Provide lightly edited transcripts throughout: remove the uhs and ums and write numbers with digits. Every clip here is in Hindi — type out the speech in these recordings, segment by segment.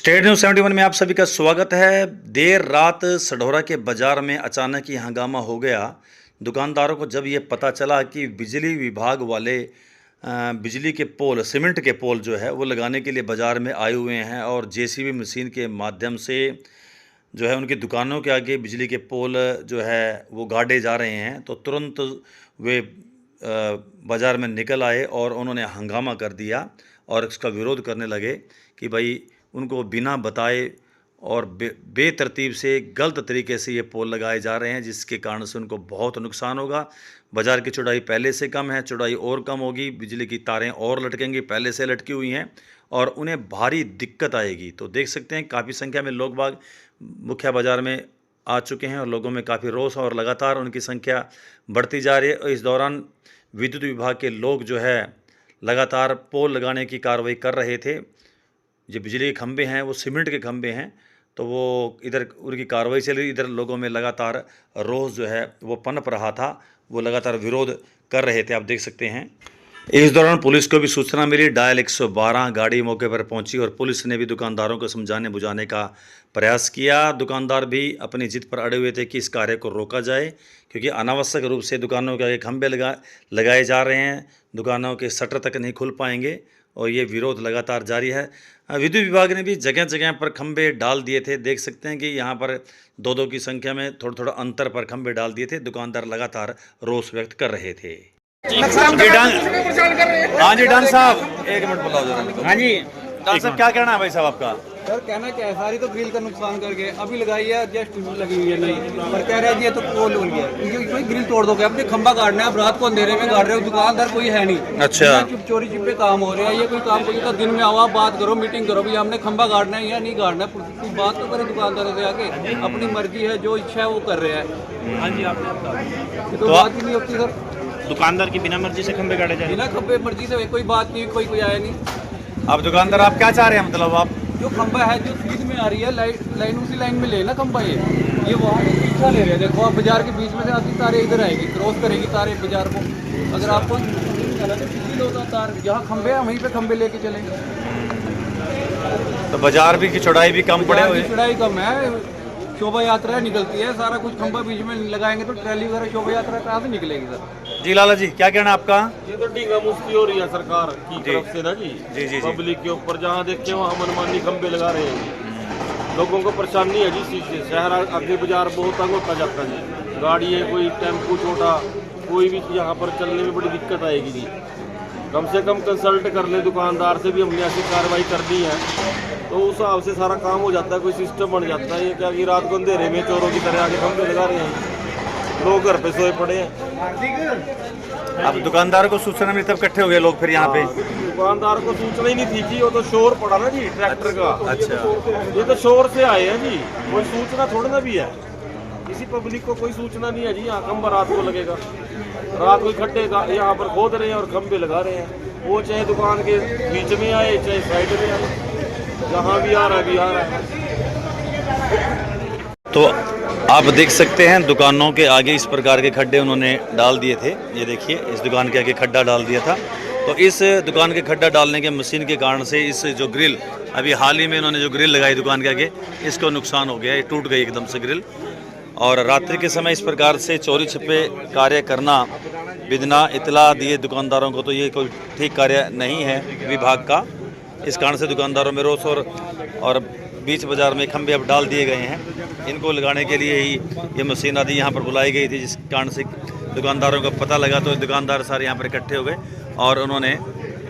स्टेट न्यूज़ 71 में आप सभी का स्वागत है। देर रात सढौरा के बाजार में अचानक ही हंगामा हो गया। दुकानदारों को जब ये पता चला कि बिजली विभाग वाले बिजली के पोल, सीमेंट के पोल जो है वो लगाने के लिए बाज़ार में आए हुए हैं और जेसीबी मशीन के माध्यम से जो है उनकी दुकानों के आगे बिजली के पोल जो है वो गाड़े जा रहे हैं, तो तुरंत वे बाज़ार में निकल आए और उन्होंने हंगामा कर दिया और इसका विरोध करने लगे कि भाई उनको बिना बताए और बेतरतीब से गलत तरीके से ये पोल लगाए जा रहे हैं, जिसके कारण से उनको बहुत नुकसान होगा। बाज़ार की चौड़ाई पहले से कम है, चौड़ाई और कम होगी, बिजली की तारें और लटकेंगी, पहले से लटकी हुई हैं और उन्हें भारी दिक्कत आएगी। तो देख सकते हैं काफ़ी संख्या में लोग बाग मुख्य बाज़ार में आ चुके हैं और लोगों में काफ़ी रोष और लगातार उनकी संख्या बढ़ती जा रही है। और इस दौरान विद्युत विभाग के लोग जो है लगातार पोल लगाने की कार्रवाई कर रहे थे। जो बिजली के खंभे हैं वो सीमेंट के खंभे हैं, तो वो इधर उनकी कार्रवाई चल रही, इधर लोगों में लगातार रोष जो है वो पनप रहा था, वो लगातार विरोध कर रहे थे, आप देख सकते हैं। इस दौरान पुलिस को भी सूचना मिली, डायल 112 गाड़ी मौके पर पहुंची और पुलिस ने भी दुकानदारों को समझाने बुझाने का प्रयास किया। दुकानदार भी अपनी जिद पर अड़े हुए थे कि इस कार्य को रोका जाए, क्योंकि अनावश्यक रूप से दुकानों के आगे खंभे लगाए जा रहे हैं, दुकानों के शटर तक नहीं खुल पाएंगे और ये विरोध लगातार जारी है। विद्युत विभाग ने भी जगह जगह पर खंभे डाल दिए थे, देख सकते हैं कि यहाँ पर दो की संख्या में थोड़ा थोड़ा अंतर पर खंभे डाल दिए थे। दुकानदार लगातार रोष व्यक्त कर रहे थे। हाँ जी डान साहब, एक मिनट बुलाओ जरा। हाँ जी डान साहब, क्या कहना है भाई साहब आपका? सर कहना क्या है, सारी तो ग्रिल का नुकसान करके अभी लगाई है, जस्ट लगी हुई है नहीं, पर कह रहे हैं ये तो पोल हो गया, कोई ग्रिल तोड़ दोगे, अपने खंबा गाड़ना है, आप रात को अंधेरे में गाड़ रहे हो, दुकानदार कोई है नहीं। अच्छा, चोरी छिपे काम हो रहे हैं, ये कोई काम कोई तो दिन में आओ, आप बात करो, मीटिंग करो, भैया हमने खंबा गाड़ना है या नहीं गाड़ना है, कोई बात तो करे दुकानदारों से आके, अपनी मर्जी है, जो इच्छा है वो कर रहे हैं। हाँ जी, आपने तो बात ही नहीं होती सर, दुकानदार की बिना मर्जी से खंबे गाड़े जाए, बिना खंबे मर्जी से कोई बात नहीं, कोई आया नहीं। आप दुकानदार आप क्या चाह रहे हैं, मतलब आप जो खंबा है जो सीध में आ रही है लाइन उसी लाइन में लेना खंबा, ये वहाँ पे पीछा ले रहे हैं, देखो आप बाजार के बीच में से आती तारे इधर आएगी, क्रॉस करेगी तारे बाजार को, अगर आपको तो होता तार जहाँ खंबे हैं वहीं पे खंबे लेके चलेंगे, तो बाजार भी की चौड़ाई भी कम पड़े हुए, चौड़ाई कम है, शोभा यात्रा निकलती है, सारा कुछ खंबा बीच में लगाएंगे तो ट्रैली वगैरह शोभा यात्रा कहाँ से निकलेगी सर? जी लाला जी क्या कहना आपका? ये तो ढींगा मुश्ती हो रही है सरकार की तरफ से ना जी, जी पब्लिक के ऊपर जहाँ देखे वहाँ मनमानी खंबे लगा रहे हैं, लोगों को परेशानी है जी इस चीज़ से। शहर आगे बाजार बहुत तंग होता जाता है जी, गाड़ी है कोई टेम्पू छोटा कोई भी यहाँ पर चलने में बड़ी दिक्कत आएगी जी। कम से कम कंसल्ट कर ले दुकानदार से भी, हमने ऐसी कार्रवाई करनी है तो उस हिसाब से सारा काम हो जाता है, कोई सिस्टम बन जाता है। ये क्या कि रात को अंधेरे में चोरों की तरह आके खंबे लगा रहे हैं, लोग घर पे सोए पड़े हैं। अब दुकानदारों को सूचना मिली तब इकट्ठे हो गए लोग फिर यहाँ पे? दुकानदार को सूचना ही नहीं थी कि वो तो शोर पड़ा ना जी ट्रैक्टर का। अच्छा, ये तो शोर से आए हैं जी, कोई सूचना थोड़ा ना भी है, किसी पब्लिक को कोई सूचना नहीं है जी। यहाँ खंबा रात को लगेगा, रात को खड्डे यहाँ पर खोद रहे हैं और खंबे लगा रहे हैं, वो चाहे दुकान के बीच में आए चाहे साइड में आए, जहाँ भी आ रहा है भी आ रहा है। तो आप देख सकते हैं दुकानों के आगे इस प्रकार के खड्डे उन्होंने डाल दिए थे। ये देखिए इस दुकान के आगे खड्डा डाल दिया था, तो इस दुकान के खड्डा डालने के मशीन के कारण से इस जो ग्रिल अभी हाल ही में इन्होंने जो ग्रिल लगाई दुकान के आगे, इसको नुकसान हो गया, ये टूट गई एकदम से ग्रिल। और रात्रि के समय इस प्रकार से चोरी छिपे कार्य करना बिना इतला दिए दुकानदारों को, तो ये कोई ठीक कार्य नहीं है विभाग का। इस कारण से दुकानदारों में रोष और बीच बाजार में खंभे अब डाल दिए गए हैं, इनको लगाने के लिए ही ये मशीन आदि यहाँ पर बुलाई गई थी, जिस कारण से दुकानदारों को पता लगा तो दुकानदार सारे यहाँ पर इकट्ठे हो गए और उन्होंने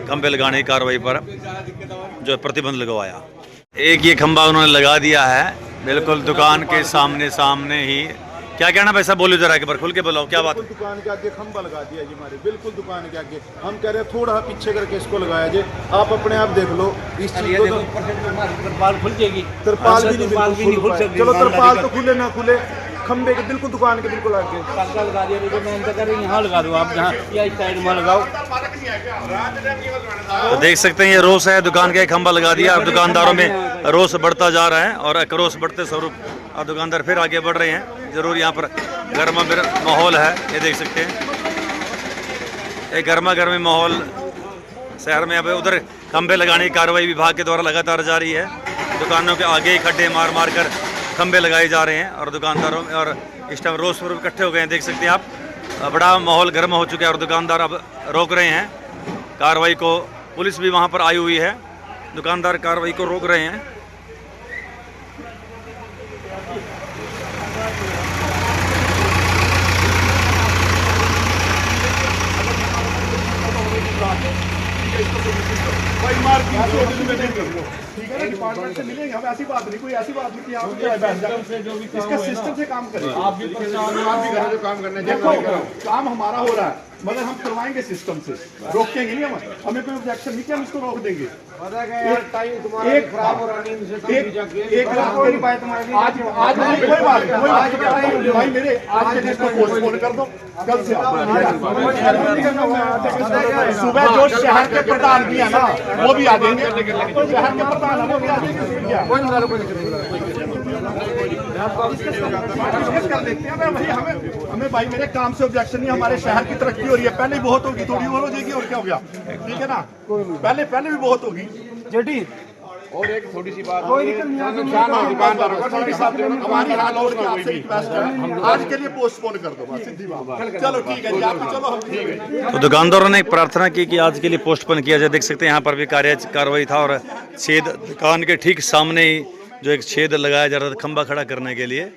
खंभे लगाने की कार्रवाई पर जो प्रतिबंध लगवाया। एक ये खंभा उन्होंने लगा दिया है बिल्कुल दुकान के सामने ही। क्या कहना भाई साहब, बोलो जरा एक बार खुल के बोलो, क्या बात? दुकान के आगे खंबा लगा दिया जी हमारे, बिल्कुल दुकान के आगे। हम कह रहे हैं थोड़ा पीछे करके इसको लगाया जी, आप अपने आप देख लो इस चीज को। तिरपाल खुल जाएगी, तिरपाल भी नहीं खुल सकती, चलो तिरपाल तो खुले ना खुले, खंबे के बिल्कुल दुकान के बिल्कुल आगे लगा दिया, यहाँ लगा दो आप, जहाँ या साइड में लगाओ। तो देख सकते हैं ये रोष है, दुकान का एक खंबा लगा दिया और दुकानदारों में रोष बढ़ता जा रहा है और रोष बढ़ते स्वरूप और दुकानदार फिर आगे बढ़ रहे हैं। जरूर यहाँ पर गर्मा गर्म माहौल है, ये देख सकते हैं एक गर्मा गर्मी माहौल शहर में। अब उधर खंबे लगाने की कार्रवाई विभाग के द्वारा लगातार जारी है। दुकानों के आगे ही खड्डे मार मार कर खंबे लगाए जा रहे हैं और दुकानदारों में और इस टाइम रोज पर इकट्ठे हो गए हैं। देख सकते हैं आप, बड़ा माहौल गर्म हो चुका है और दुकानदार अब रोक रहे हैं कार्रवाई को। पुलिस भी वहाँ पर आई हुई है, दुकानदार कार्रवाई को रोक रहे हैं। ठीक है ना, डिपार्टमेंट से मिलेंगे हम, ऐसी बात नहीं, कोई ऐसी बात नहीं कि आप इसका सिस्टम से काम करें। आप भी करें जो काम करना चाहिए। देखो काम हमारा हो रहा है मगर हम करवाएंगे सिस्टम से, रोकेंगे नहीं। हमें कोई ऑब्जेक्शन नहीं कि हम इसको रोक देंगे। एक खराब हो रहा है, आज कोई बात नहीं भाई, मेरे आज के इसको पोस्टपोन कर दो, कल से सुबह जो शहर के प्रधान भी है ना वो भी आ जाएंगे, शहर के प्रधान है वो भी आ जाएंगे। कर देखते हैं भाई, हमें भाई मेरे काम से ऑब्जेक्शन नहीं, हमारे शहर की तरक्की हो रही है, पहले ही बहुत होगी, थोड़ी और हो जाएगी और क्या हो गया, ठीक है ना, पहले भी बहुत होगी। जेठी और एक थोड़ी सी बात, हमारी आपसे रिक्वेस्ट है आज के लिए पोस्टपोन कर दो, सीधी बात। चलो ठीक है जी, आप चलो हम ठीक है। तो दुकानदारों ने एक प्रार्थना की कि आज के लिए पोस्टपोन किया जाए। देख सकते हैं यहाँ पर भी कार्रवाई था और छेद दुकान के ठीक सामने ही जो एक छेद लगाया जा रहा था खंबा खड़ा करने के लिए।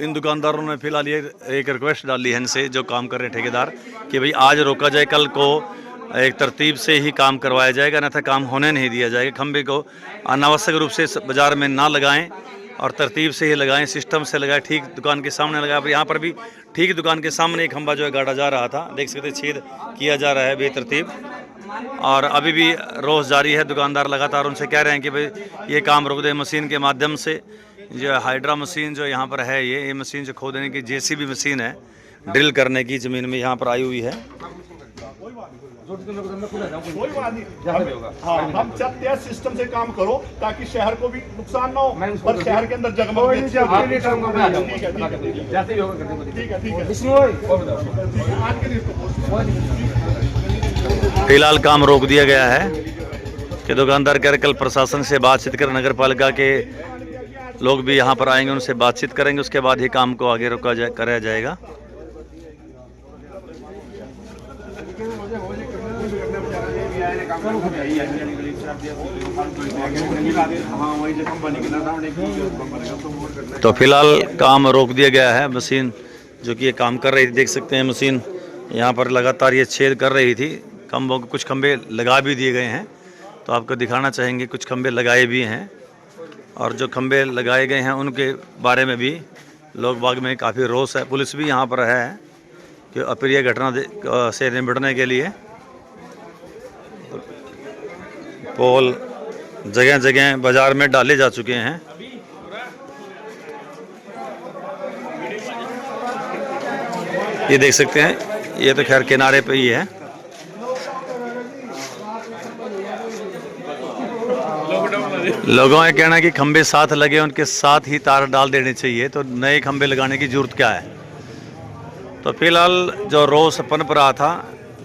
इन दुकानदारों ने फिलहाल ये एक रिक्वेस्ट डाली है इनसे जो काम कर रहे हैं ठेकेदार कि भाई आज रोका जाए, कल को एक तरतीब से ही काम करवाया जाएगा, अन्यथा काम होने नहीं दिया जाएगा। खंबे को अनावश्यक रूप से बाज़ार में ना लगाएं और तरतीब से ही लगाएं, सिस्टम से लगाएं, ठीक दुकान के सामने लगाएं। यहाँ पर भी ठीक दुकान के सामने एक खंबा जो है गाड़ा जा रहा था, देख सकते हैं छेद किया जा रहा है बेतरतीब और अभी भी रोज़ जारी है। दुकानदार लगातार उनसे कह रहे हैं कि भाई ये काम रोक दें मशीन के माध्यम से। जो हाइड्रा मशीन जो यहाँ पर है ये मशीन जो खोदने की जेसीबी मशीन है, ड्रिल करने की ज़मीन में यहाँ पर आई हुई है। कोई बात नहीं, हाँ हम चाहते हैं सिस्टम से काम करो ताकि शहर को भी नुकसान ना हो और शहर के अंदर जगमग। फिलहाल काम रोक दिया गया है कि दुकानदार कह रहे कल प्रशासन से बातचीत कर, नगर पालिका के लोग भी यहाँ पर आएंगे, उनसे बातचीत करेंगे, उसके बाद ही काम को आगे कराया जाएगा। तो फिलहाल काम रोक दिया गया है। मशीन जो कि ये काम कर रही थी, देख सकते हैं मशीन यहाँ पर लगातार ये छेद कर रही थी। कुछ खंबे लगा भी दिए गए हैं, तो आपको दिखाना चाहेंगे कुछ खंबे लगाए भी हैं और जो खंबे लगाए गए हैं उनके बारे में भी लोग बाग में काफ़ी रोष है। पुलिस भी यहाँ पर है कि अप्रिय घटना से निपटने के लिए पोल जगह जगह बाजार में डाले जा चुके हैं। ये देख सकते हैं, ये तो खैर किनारे पे ही है। लोगों का कहना है कि खंबे साथ लगे, उनके साथ ही तार डाल देने चाहिए, तो नए खंबे लगाने की जरूरत क्या है। तो फिलहाल जो रोष पनप रहा था,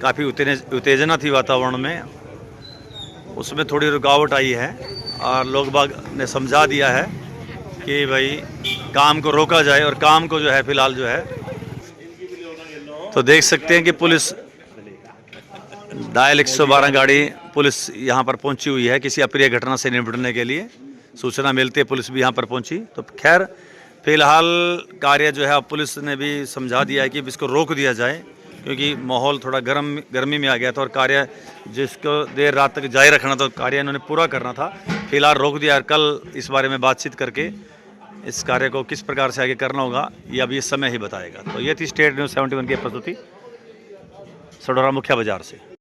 काफ़ी उत्तेजना थी वातावरण में, उसमें थोड़ी रुकावट आई है और लोग बाग ने समझा दिया है कि भाई काम को रोका जाए और काम को जो है फिलहाल जो है। तो देख सकते हैं कि पुलिस डायल 112 गाड़ी पुलिस यहाँ पर पहुँची हुई है किसी अप्रिय घटना से निपटने के लिए। सूचना मिलती है पुलिस भी यहाँ पर पहुँची। तो खैर फिलहाल कार्य जो है पुलिस ने भी समझा दिया है कि इसको रोक दिया जाए, क्योंकि माहौल थोड़ा गर्मी में आ गया था और कार्य जिसको देर रात तक जारी रखना था, कार्य इन्होंने पूरा करना था। फिलहाल रोक दिया और कल इस बारे में बातचीत करके इस कार्य को किस प्रकार से आगे करना होगा ये अब ये समय ही बताएगा। तो ये थी स्टेट न्यूज़ 71 की प्रस्तुति सडौरा मुख्य बाजार से।